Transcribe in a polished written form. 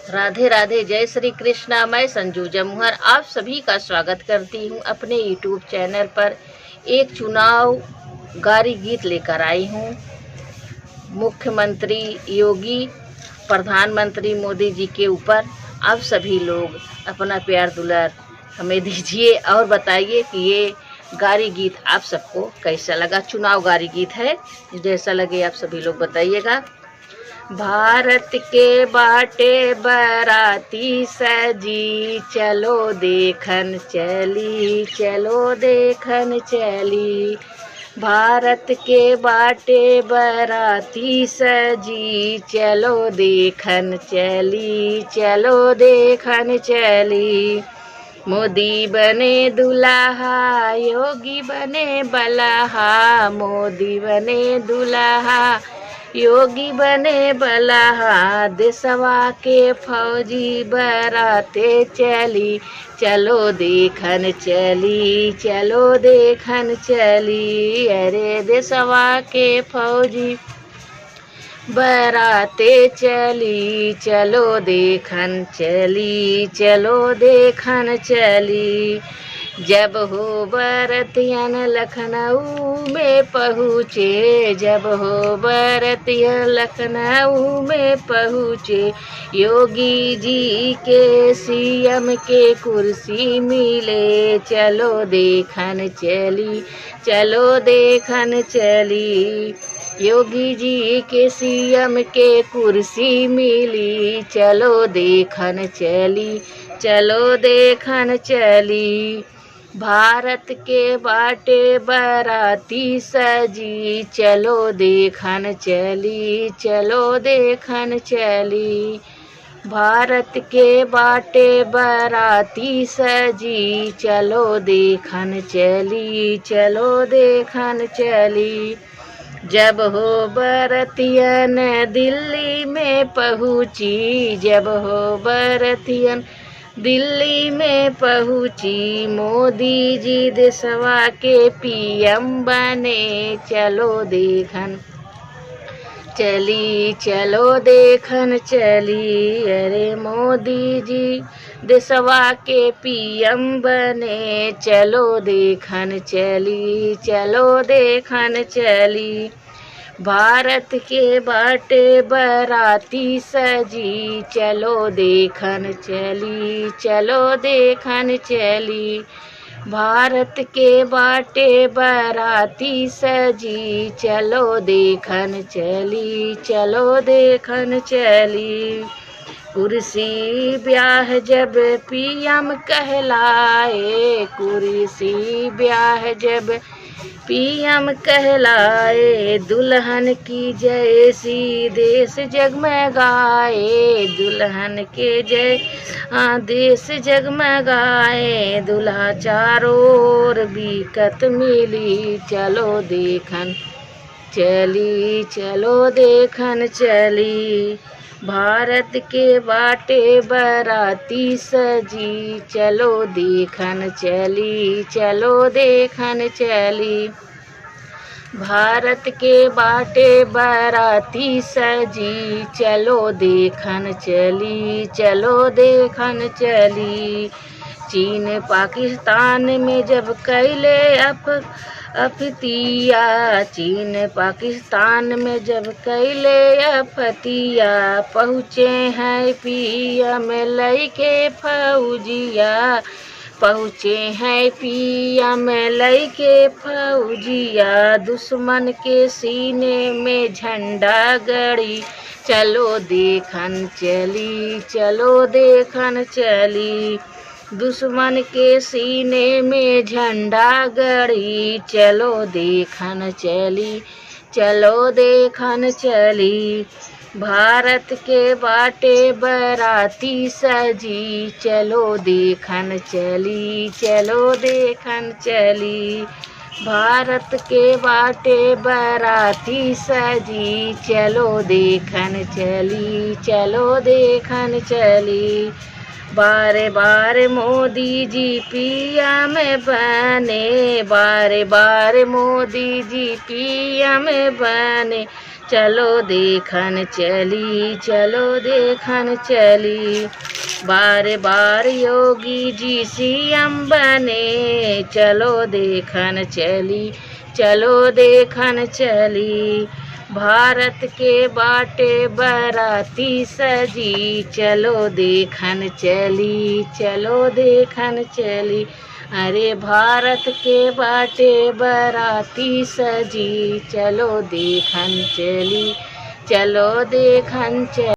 राधे राधे, जय श्री कृष्णा। मैं संजू जमुहर आप सभी का स्वागत करती हूँ अपने यूट्यूब चैनल पर। एक चुनाव गारी गीत लेकर आई हूँ। मुख्यमंत्री योगी, प्रधानमंत्री मोदी जी के ऊपर आप सभी लोग अपना प्यार दुलार हमें दीजिए और बताइए कि ये गारी गीत आप सबको कैसा लगा। चुनाव गारी गीत है, जैसा लगे आप सभी लोग बताइएगा। भारत के बाटे बराती सजी, चलो देखन चली, चलो देखन चली। भारत के बाटे बराती सजी, चलो देखन चली, चलो देखन चली। मोदी बने दुल्हा, योगी बने बलहा, मोदी बने दुल्हा, योगी बने बलहा। देशवा के फौजी बराते चली, चलो देखन चली, चलो देखन चली। अरे देशवा के फौजी बराते चली, चलो देखन चली, चलो देखन चली। जब हो बरतियन लखनऊ में पहुँचे, जब हो बरतियन लखनऊ में पहुँचे। योगी जी के सीएम के कुर्सी मिले, चलो देखन चली, चलो देखन चली। योगी जी के सीएम के कुर्सी मिली, चलो देखन चली, चलो देखन चली। भारत के बाटे बराती सजी, चलो देखन चली, चलो देखन चली। भारत के बाटे बराती सजी, चलो देखन चली, चलो देखन चली। जब हो बरतियन दिल्ली में पहुँची, जब हो बरतियन दिल्ली में पहुँची। मोदी जी देशवा के पीएम बने, चलो देखन चली, चलो देखन चली। अरे मोदी जी देशवा के पीएम बने, चलो देखन चली, चलो देखन चली। भारत के बाटे बराती सजी, चलो देखन चली, चलो देखन चली। भारत के बाटे बराती सजी, चलो देखन चली, चलो देखन चली। कुर्सी ब्याह जब पीएम कहलाए, कुर्सी ब्याह जब पीएम कहलाए। दुल्हन की जैसी देश जगमगाए, दुल्हन के जय देश जगमगाए। दुल्हा चारों ओर बिकत मिली, चलो देखन चली, चलो देखन चली। भारत के बाटे बराती सजी, चलो देखन चली, चलो देखन चली। भारत के बाटे बराती सजी, चलो देखन चली, चलो देखन चली। चीन पाकिस्तान में जब कैले अफतिया, चीन पाकिस्तान में जब कैले अफतिया। पहुँचे हैं पीएम लइके फौजिया, पहुँचे हैं पीएम लइके फौजिया। दुश्मन के सीने में झंडा गड़ी, चलो देखन चली, चलो देखन चली। दुश्मन के सीने में झंडा गड़ी, चलो देखन चली, चलो देखन चली। भारत के बाटे बराती सजी, चलो देखन चली, चलो देखन चली। भारत के बाटे बराती सजी, चलो देखन चली, चलो देखन चली। बारे बारे मोदी जी पीएम बने, बारे बारे मोदी जी पीएम बने। चलो देखन चली, चलो देखन चली। बार बार योगी जी सीएम बने, चलो देखन चली, चलो देखन चली। भारत के बाटे बराती सजी, चलो देखन चली, चलो देखन चली। अरे भारत के बाटे बराती सजी, चलो देखन चली, चलो देखन चली।